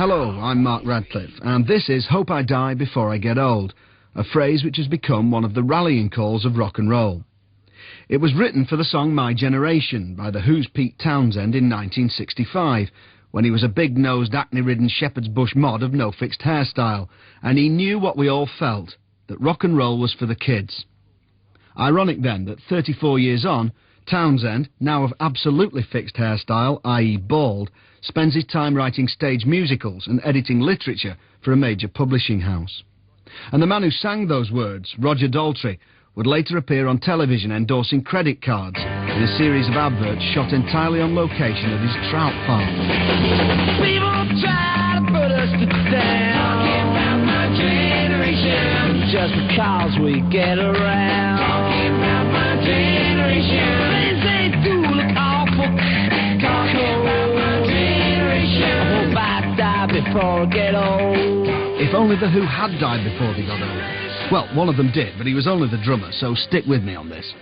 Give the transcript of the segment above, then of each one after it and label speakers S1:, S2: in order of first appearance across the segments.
S1: Hello, I'm Mark Radcliffe, and this is Hope I Die Before I Get Old, a phrase which has become one of the rallying calls of rock and roll. It was written for the song My Generation by The Who's Pete Townshend in 1965, when he was a big-nosed, acne-ridden shepherd's bush mod of no fixed hairstyle, and he knew what we all felt, that rock and roll was for the kids. Ironic then that 34 years on, Townshend, now of absolutely fixed hairstyle, i.e. bald, spends his time writing stage musicals and editing literature for a major publishing house. And the man who sang those words, Roger Daltrey, would later appear on television endorsing credit cards in a series of adverts shot entirely on location at his trout farm.
S2: People try to put us down, talking about my generation, just because we get around, talking about my generation. They do look awful, talking about my generation. I hope I die before I get old.
S1: If only The Who had died before they got old. Well, one of them did, but he was only the drummer, so stick with me on this.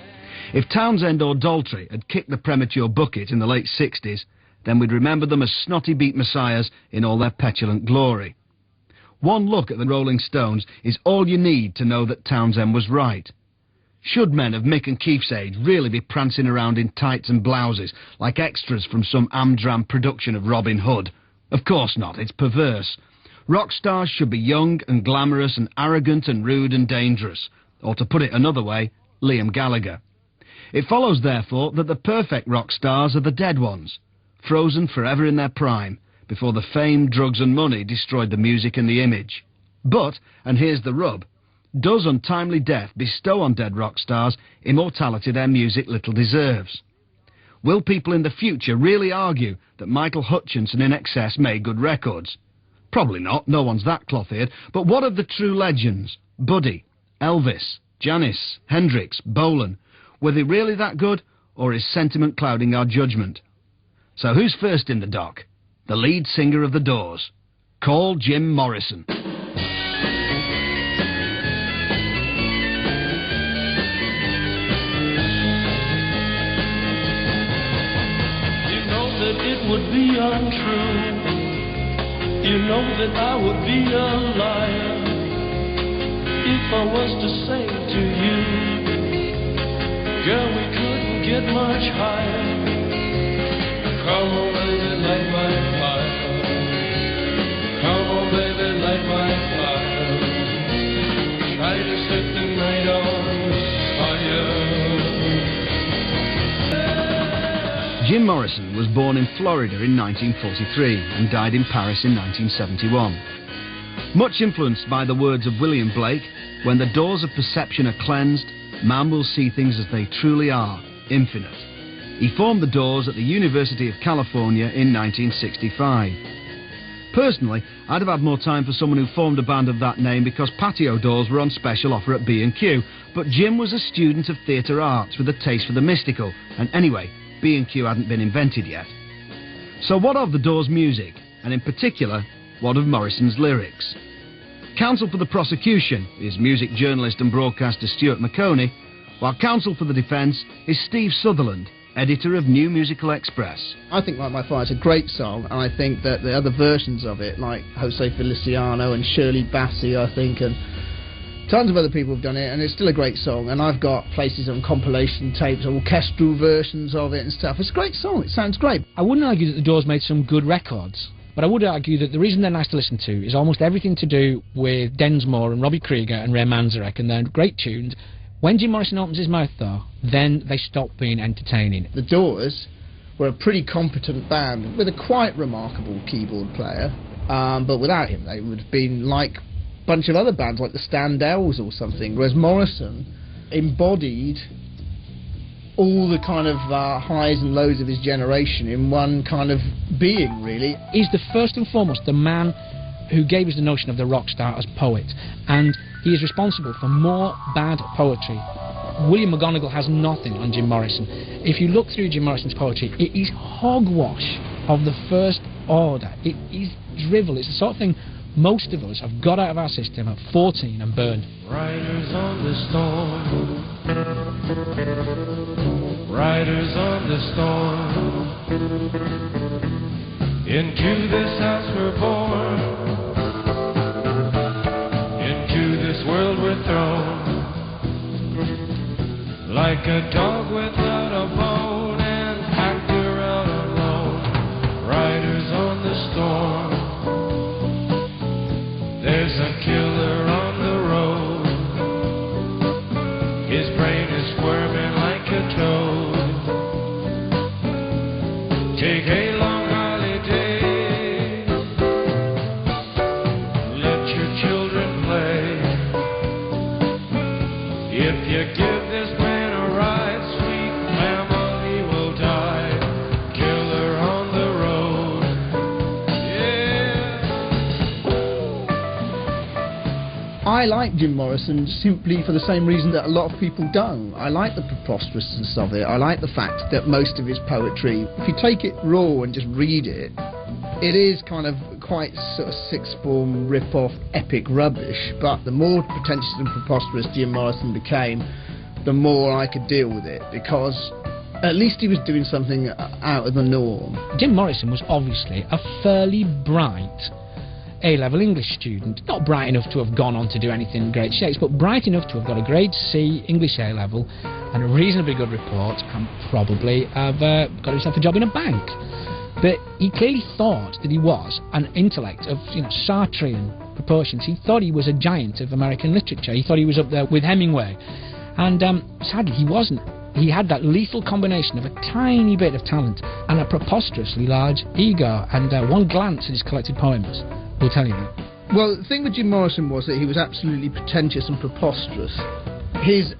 S1: If Townshend or Daltrey had kicked the premature bucket in the late 60s, then we'd remember them as snotty beat messiahs in all their petulant glory. One look at the Rolling Stones is all you need to know that Townshend was right. Should men of Mick and Keith's age really be prancing around in tights and blouses like extras from some Amdram production of Robin Hood? Of course not, it's perverse. Rock stars should be young and glamorous and arrogant and rude and dangerous. Or to put it another way, Liam Gallagher. It follows, therefore, that the perfect rock stars are the dead ones, frozen forever in their prime, before the fame, drugs and money destroyed the music and the image. But, and here's the rub, does untimely death bestow on dead rock stars immortality their music little deserves? Will people in the future really argue that Michael Hutchence and INXS made good records? Probably not, no one's that cloth-eared, but what of the true legends? Buddy, Elvis, Janis, Hendrix, Bolan. Were they really that good, or is sentiment clouding our judgment? So who's first in the dock? The lead singer of The Doors. Call Jim Morrison.
S3: You know that it would be untrue. You know that I would be a liar if I was to say to you, girl, we couldn't get much higher. Come on, baby, light my fire. Come on, baby, light my fire. Try to set the night on fire.
S1: Jim Morrison was born in Florida in 1943 and died in Paris in 1971. Much influenced by the words of William Blake, when the doors of perception are cleansed, man will see things as they truly are, infinite. He formed the Doors at the University of California in 1965. Personally, I'd have had more time for someone who formed a band of that name because patio doors were on special offer at B&Q, but Jim was a student of theatre arts with a taste for the mystical, and anyway, B&Q hadn't been invented yet. So what of the Doors' music, and in particular, what of Morrison's lyrics? Counsel for the prosecution is music journalist and broadcaster Stuart Maconie, while counsel for the defence is Steve Sutherland, editor of New Musical Express.
S4: I think Light My Fire is a great song, and I think that the other versions of it, like Jose Feliciano and Shirley Bassey, I think, and tons of other people have done it, and it's still a great song, and I've got places on compilation tapes, orchestral versions of it and stuff. It's a great song, it sounds great.
S5: I wouldn't argue that the Doors made some good records, but I would argue that the reason they're nice to listen to is almost everything to do with Densmore and Robbie Krieger and Ray Manzarek, and they're great tunes. When Jim Morrison opens his mouth, though, then they stop being entertaining.
S4: The Doors were a pretty competent band with a quite remarkable keyboard player, but without him they would have been like a bunch of other bands like the Standells or something, whereas Morrison embodied all the kind of highs and lows of his generation in one kind of being, really.
S5: He's the first and foremost the man who gave us the notion of the rock star as poet, and he is responsible for more bad poetry. William McGonagall has nothing on Jim Morrison. If you look through Jim Morrison's poetry, it is hogwash of the first order. It is drivel. It's the sort of thing most of us have got out of our system at 14 and burned.
S3: Riders on the storm. Riders on the storm. Into this house we're born. like a dog without a bone, an actor out alone, riders on the storm. There's a killer on the road, his brain is squirming like a toad. Take a long holiday, let your children play. If you give this man a ride, sweet family will die. Killer on the road, yeah.
S4: I like Jim Morrison simply for the same reason that a lot of people don't. I like the preposterousness of it. I like the fact that most of his poetry, if you take it raw and just read it, it is kind of quite sort of sixth form rip-off epic rubbish, but the more pretentious and preposterous Jim Morrison became, the more I could deal with it, because at least he was doing something out of the norm.
S5: Jim Morrison was obviously a fairly bright A-level English student. Not bright enough to have gone on to do anything great shakes, but bright enough to have got a grade C English A-level and a reasonably good report, and probably have got himself a job in a bank. But he clearly thought that he was an intellect of, Sartrean proportions. He thought he was a giant of American literature. He thought he was up there with Hemingway. And sadly, he wasn't. He had that lethal combination of a tiny bit of talent and a preposterously large ego. And one glance at his collected poems will tell you that.
S4: Well, the thing with Jim Morrison was that he was absolutely pretentious and preposterous. His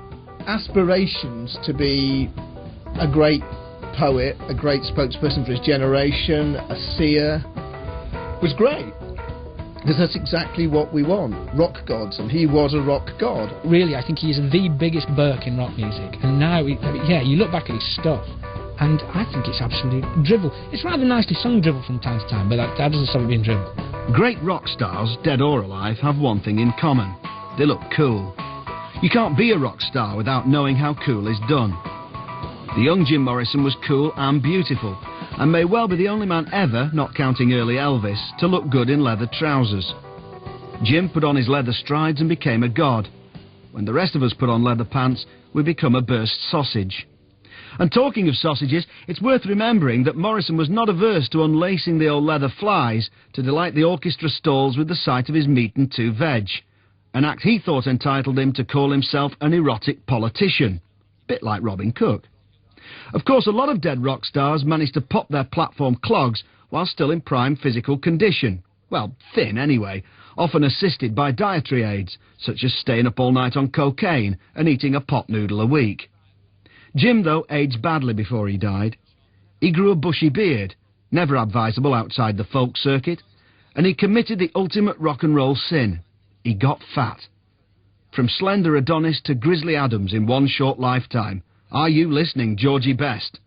S4: aspirations to be a great poet, a great spokesperson for his generation, a seer, was great. Because that's exactly what we want, rock gods, and he was a rock god.
S5: Really, I think he's the biggest Burke in rock music. And now, you look back at his stuff, and I think it's absolutely drivel. It's rather nicely sung drivel from time to time, but that doesn't stop it being drivel.
S1: Great rock stars, dead or alive, have one thing in common. They look cool. You can't be a rock star without knowing how cool is done. The young Jim Morrison was cool and beautiful, and may well be the only man ever, not counting early Elvis, to look good in leather trousers. Jim put on his leather strides and became a god. When the rest of us put on leather pants, we become a burst sausage. And talking of sausages, it's worth remembering that Morrison was not averse to unlacing the old leather flies to delight the orchestra stalls with the sight of his meat and two veg, an act he thought entitled him to call himself an erotic politician, bit like Robin Cook. Of course, a lot of dead rock stars managed to pop their platform clogs while still in prime physical condition. Well, thin anyway, often assisted by dietary aids, such as staying up all night on cocaine and eating a pot noodle a week. Jim, though, aged badly before he died. He grew a bushy beard, never advisable outside the folk circuit, and he committed the ultimate rock and roll sin. He got fat. From slender Adonis to Grizzly Adams in one short lifetime. Are you listening, Georgie Best?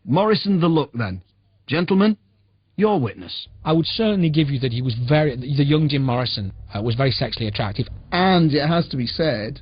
S1: Morrison the look, then. Gentlemen, your witness.
S5: I would certainly give you that he was the young Jim Morrison was very sexually attractive.
S4: And it has to be said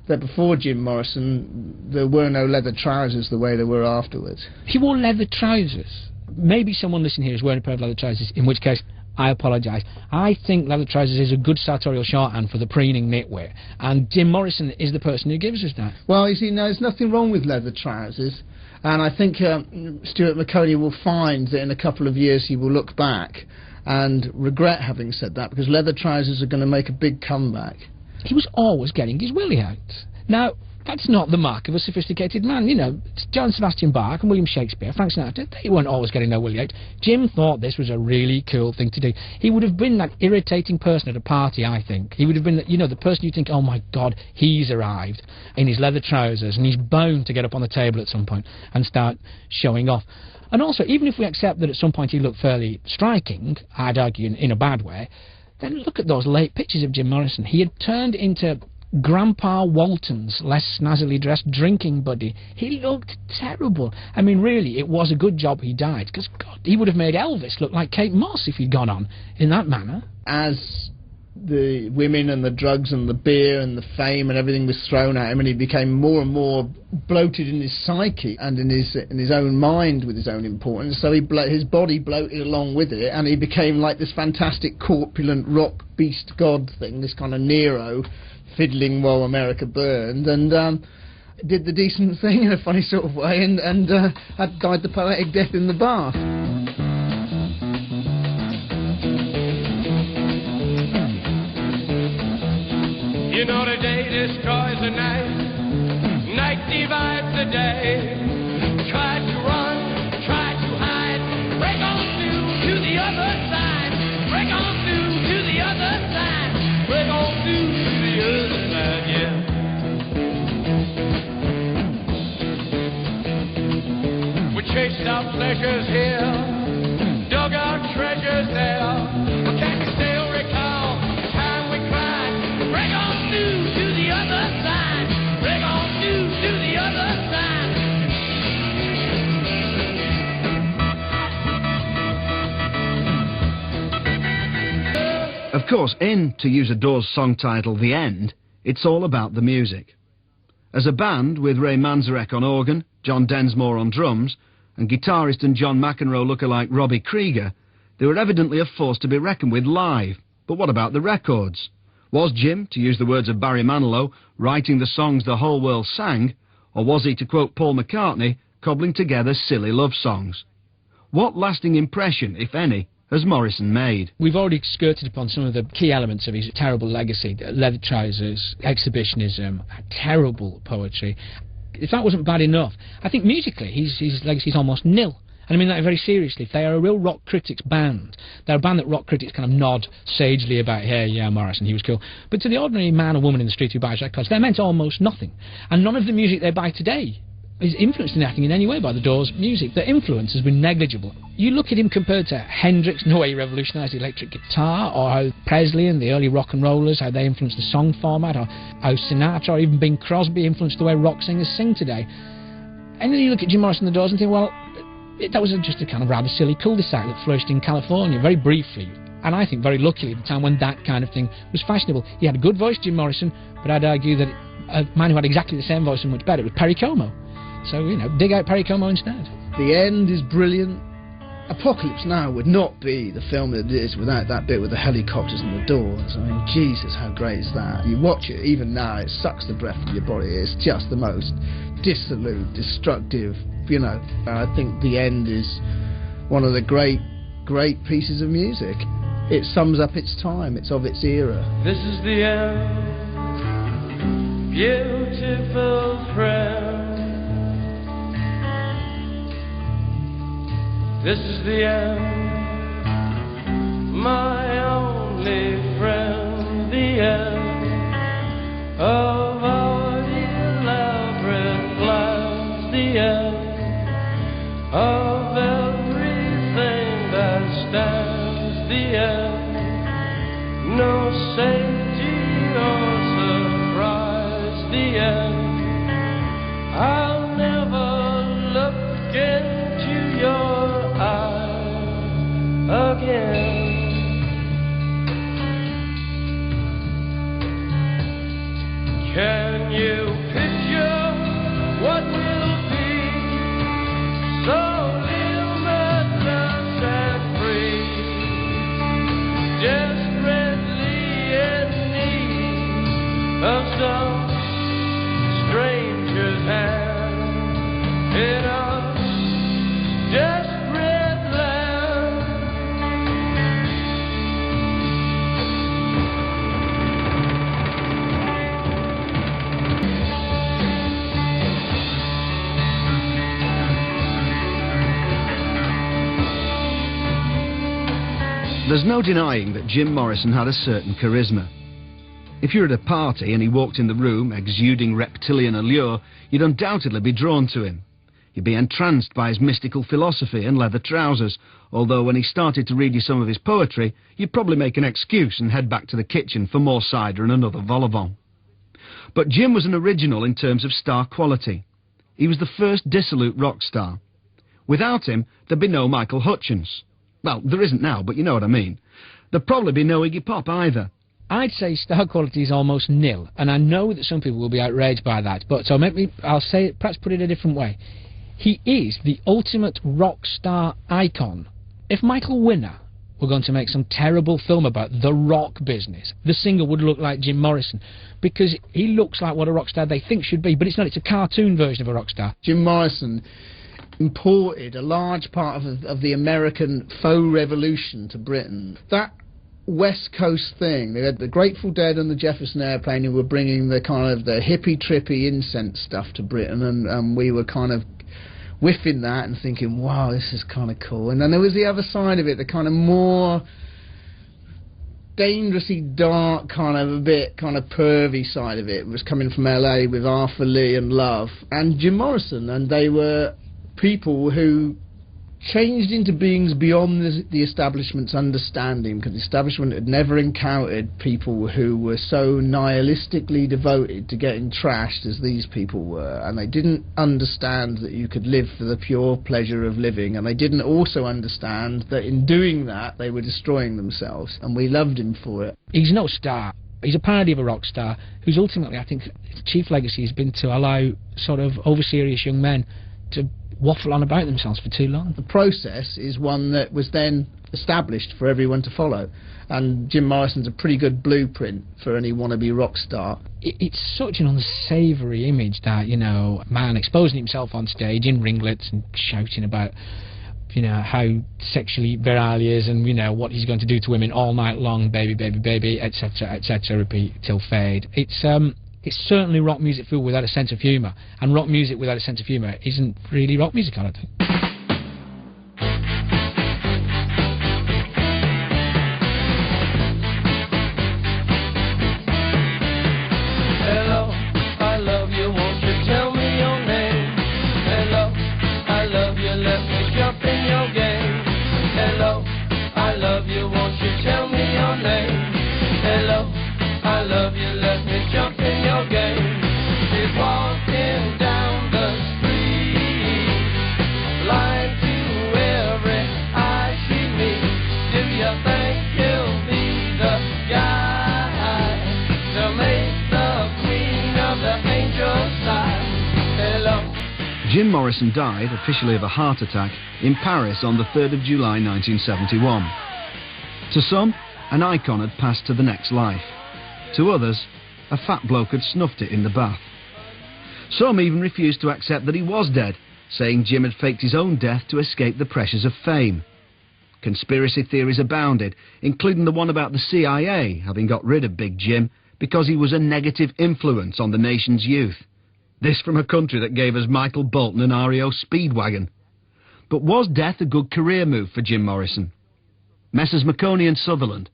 S4: that before Jim Morrison, there were no leather trousers the way there were afterwards.
S5: He wore leather trousers. Maybe someone listening here is wearing a pair of leather trousers, in which case, I apologise. I think leather trousers is a good sartorial shorthand for the preening nitwit, and Jim Morrison is the person who gives us that.
S4: Well, you see, there's nothing wrong with leather trousers, and I think Stuart Maconie will find that in a couple of years he will look back and regret having said that, because leather trousers are going to make a big comeback.
S5: He was always getting his willy out. Now, that's not the mark of a sophisticated man. You know, John Sebastian Bach and William Shakespeare, Frank Sinatra, they weren't always getting their willy out. Jim thought this was a really cool thing to do. He would have been that irritating person at a party, I think. He would have been, the person you think, oh my God, he's arrived in his leather trousers and he's bound to get up on the table at some point and start showing off. And also, even if we accept that at some point he looked fairly striking, I'd argue in a bad way, then look at those late pictures of Jim Morrison. He had turned into Grandpa Walton's less snazzily dressed drinking buddy. He looked terrible. I mean, really, it was a good job he died, because, God, he would have made Elvis look like Kate Moss if he'd gone on in that manner. As
S4: the women and the drugs and the beer and the fame and everything was thrown at him, and he became more and more bloated in his psyche and in his own mind with his own importance, so his body bloated along with it, and he became like this fantastic corpulent rock beast god thing, this kind of Nero fiddling while America burned. And did the decent thing in a funny sort of way and had died the poetic death in the bath.
S3: You know the day destroys the night, night divides the day. Try to run, try to hide, break on through to the other side, break on through to the other side, break on through to the other side, yeah. We chased our pleasures here, dug our treasures there, but can you still recall the time we cried? Break on through to the other side, break on through to the other side.
S1: Of course, in, to use a Doors song title, The End, it's all about the music. As a band, with Ray Manzarek on organ, John Densmore on drums, and guitarist and John McEnroe lookalike Robbie Krieger, they were evidently a force to be reckoned with live. But what about the records? Was Jim, to use the words of Barry Manilow, writing the songs the whole world sang, or was he, to quote Paul McCartney, cobbling together silly love songs? What lasting impression, if any, has Morrison made?
S5: We've already skirted upon some of the key elements of his terrible legacy: leather trousers, exhibitionism, terrible poetry. If that wasn't bad enough, I think musically his legacy's almost nil. And I mean that very seriously. If they are a real rock critics band, they're a band that rock critics kind of nod sagely about, hey, yeah, Morrison, he was cool. But to the ordinary man or woman in the street who buys records, they meant almost nothing. And none of the music they buy today is influenced in acting in any way by the Doors' music. Their influence has been negligible. You look at him compared to Hendrix, no way he revolutionised the electric guitar, or how Presley and the early rock and rollers, how they influenced the song format, or how Sinatra or even Bing Crosby influenced the way rock singers sing today. And then you look at Jim Morrison and the Doors and think, well, that was just a kind of rather silly cul-de-sac that flourished in California, very briefly, and I think very luckily at the time when that kind of thing was fashionable. He had a good voice, Jim Morrison, but I'd argue that a man who had exactly the same voice and much better was Perry Como. So, you know, dig out Perry Como instead.
S4: The End is brilliant. Apocalypse Now would not be the film that it is without that bit with the helicopters and the doors. I mean, Jesus, how great is that? You watch it, even now, it sucks the breath from your body. It's just the most dissolute, destructive, you know. I think The End is one of the great pieces of music. It sums up its time, it's of its era.
S3: This is the end, beautiful friend. This is the end, my only friend. The end of our elaborate plans. The end of everything that stands. The end, no safety or surprise. The end, I'll never look into your again. Can you picture what will be? So limitless and free, desperately in need of some stranger's hand in a desperate land.
S1: There's no denying that Jim Morrison had a certain charisma. If you're at a party and he walked in the room exuding reptilian allure, you'd undoubtedly be drawn to him. You'd be entranced by his mystical philosophy and leather trousers, although when he started to read you some of his poetry, you'd probably make an excuse and head back to the kitchen for more cider and another vol au vent. But Jim was an original in terms of star quality. He was the first dissolute rock star. Without him, there'd be no Michael Hutchence. Well, there isn't now, but you know what I mean. There'd probably be no Iggy Pop either.
S5: I'd say star quality is almost nil, and I know that some people will be outraged by that, but so I'll say it, perhaps put it a different way. He is the ultimate rock star icon. If Michael Winner were going to make some terrible film about the rock business, the singer would look like Jim Morrison, because he looks like what a rock star they think should be, but it's not. It's a cartoon version of a rock star.
S4: Jim Morrison imported a large part of the American faux revolution to Britain. That West Coast thing, they had the Grateful Dead and the Jefferson Airplane who were bringing the kind of the hippie trippy incense stuff to Britain, and we were kind of whiffing that and thinking, wow, this is kind of cool. And then there was the other side of it, the kind of more dangerously dark, kind of a bit kind of pervy side of it. It was coming from LA with Arthur Lee and Love and Jim Morrison, and they were people who changed into beings beyond the establishment's understanding, because the establishment had never encountered people who were so nihilistically devoted to getting trashed as these people were, and they didn't understand that you could live for the pure pleasure of living, and they didn't also understand that in doing that they were destroying themselves, and we loved him for it.
S5: He's no star. He's a parody of a rock star whose ultimately, I think, his chief legacy has been to allow sort of over-serious young men to waffle on about themselves for too long.
S4: The process is one that was then established for everyone to follow, and Jim Morrison's a pretty good blueprint for any wannabe rock star.
S5: It's such an unsavoury image, that, you know, a man exposing himself on stage in ringlets and shouting about, you know, how sexually virile he is, and, you know, what he's going to do to women all night long, baby, baby, baby, etc., etc., repeat till fade. It's certainly rock music filled without a sense of humour, and rock music without a sense of humour isn't really rock music, I don't think.
S3: Hello, I love you, won't you tell me your name? Hello, I love you, let me jump in your game. Hello, I love you, won't you tell me your name? Hello, I love you, let me jump in your game. She's walking down the street, blind to every eye she meets. Do you think you'll be the guy to make the queen of the angels sigh? Hello.
S1: Jim Morrison died, officially of a heart attack, in Paris on the 3rd of July 1971. To some, an icon had passed to the next life. To others, a fat bloke had snuffed it in the bath. Some even refused to accept that he was dead, saying Jim had faked his own death to escape the pressures of fame. Conspiracy theories abounded, including the one about the CIA having got rid of Big Jim because he was a negative influence on the nation's youth. This from a country that gave us Michael Bolton and REO Speedwagon. But was death a good career move for Jim Morrison? Messrs Maconie and Sutherland,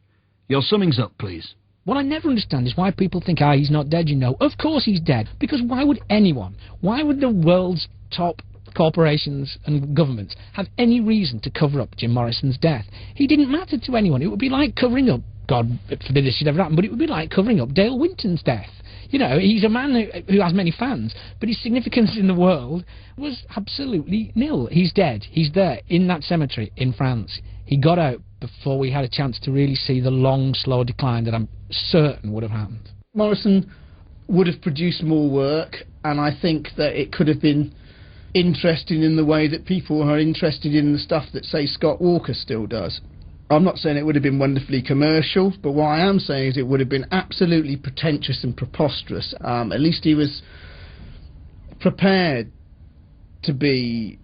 S1: your summings up, please.
S5: What I never understand is why people think, he's not dead, you know. Of course he's dead. Because why would the world's top corporations and governments have any reason to cover up Jim Morrison's death? He didn't matter to anyone. It would be like covering up, God forbid this should ever happen, but it would be like covering up Dale Winton's death. You know, he's a man who has many fans, but his significance in the world was absolutely nil. He's dead. He's there in that cemetery in France. He got out before we had a chance to really see the long, slow decline that I'm certain would have happened.
S4: Morrison would have produced more work, and I think that it could have been interesting in the way that people are interested in the stuff that, say, Scott Walker still does. I'm not saying it would have been wonderfully commercial, but what I am saying is it would have been absolutely pretentious and preposterous. At least he was prepared to be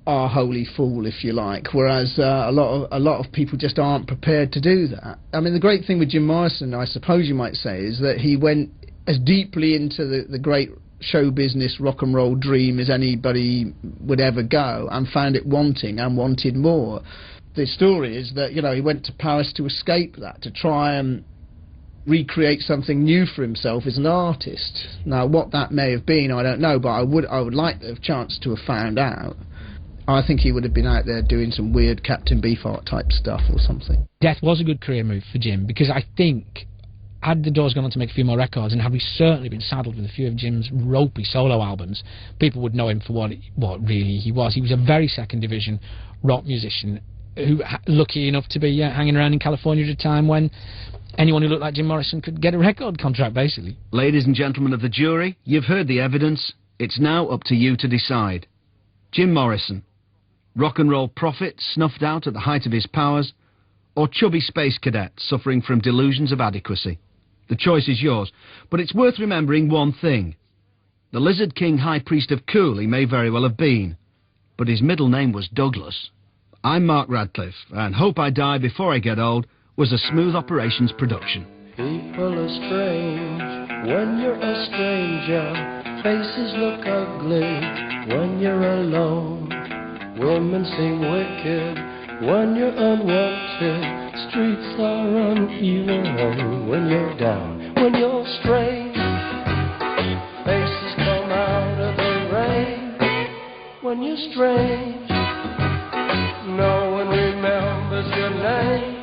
S4: our holy fool, if you like, whereas a lot of people just aren't prepared to do that. I mean, the great thing with Jim Morrison, I suppose you might say, is that he went as deeply into the great show business rock and roll dream as anybody would ever go, and found it wanting and wanted more. The story is that, you know, he went to Paris to escape that, to try and recreate something new for himself as an artist. Now, what that may have been, I don't know, but I would like the chance to have found out. I think he would have been out there doing some weird Captain Beefheart type stuff or something.
S5: Death was a good career move for Jim, because I think had the Doors gone on to make a few more records, and had we certainly been saddled with a few of Jim's ropey solo albums, people would know him for what really he was. He was a very second division rock musician who lucky enough to be hanging around in California at a time when anyone who looked like Jim Morrison could get a record contract, basically.
S1: Ladies and gentlemen of the jury, you've heard the evidence. It's now up to you to decide. Jim Morrison, rock and roll prophet snuffed out at the height of his powers, or chubby space cadets suffering from delusions of adequacy? The choice is yours, but it's worth remembering one thing. The Lizard King High Priest of Cool he may very well have been, but his middle name was Douglas. I'm Mark Radcliffe, and Hope I Die Before I Get Old was a Smooth Operations production.
S3: People are strange when you're a stranger. Faces look ugly when you're alone. Women seem wicked when you're unwanted. Streets are uneven when you're down. When you're strange, faces come out of the rain. When you're strange, no one remembers your name.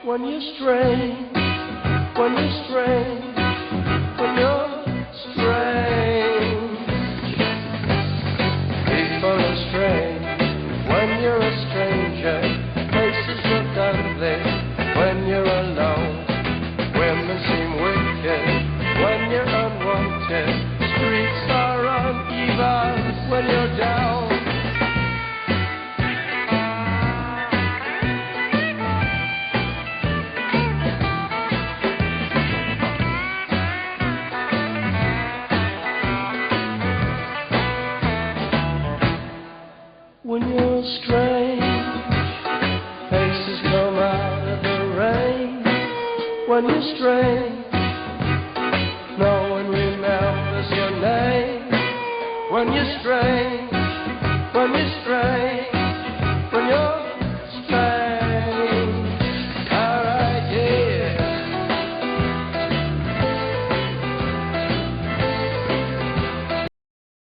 S3: When you're strange, when you're strange, when you're strange. People are strange when you're a stranger. Faces look ugly when you're alone. Women seem wicked when you're unwanted. Streets are uneven when you're down. When you're strange, faces come out of the rain. When you're strange, no one remembers your name. When you're strange,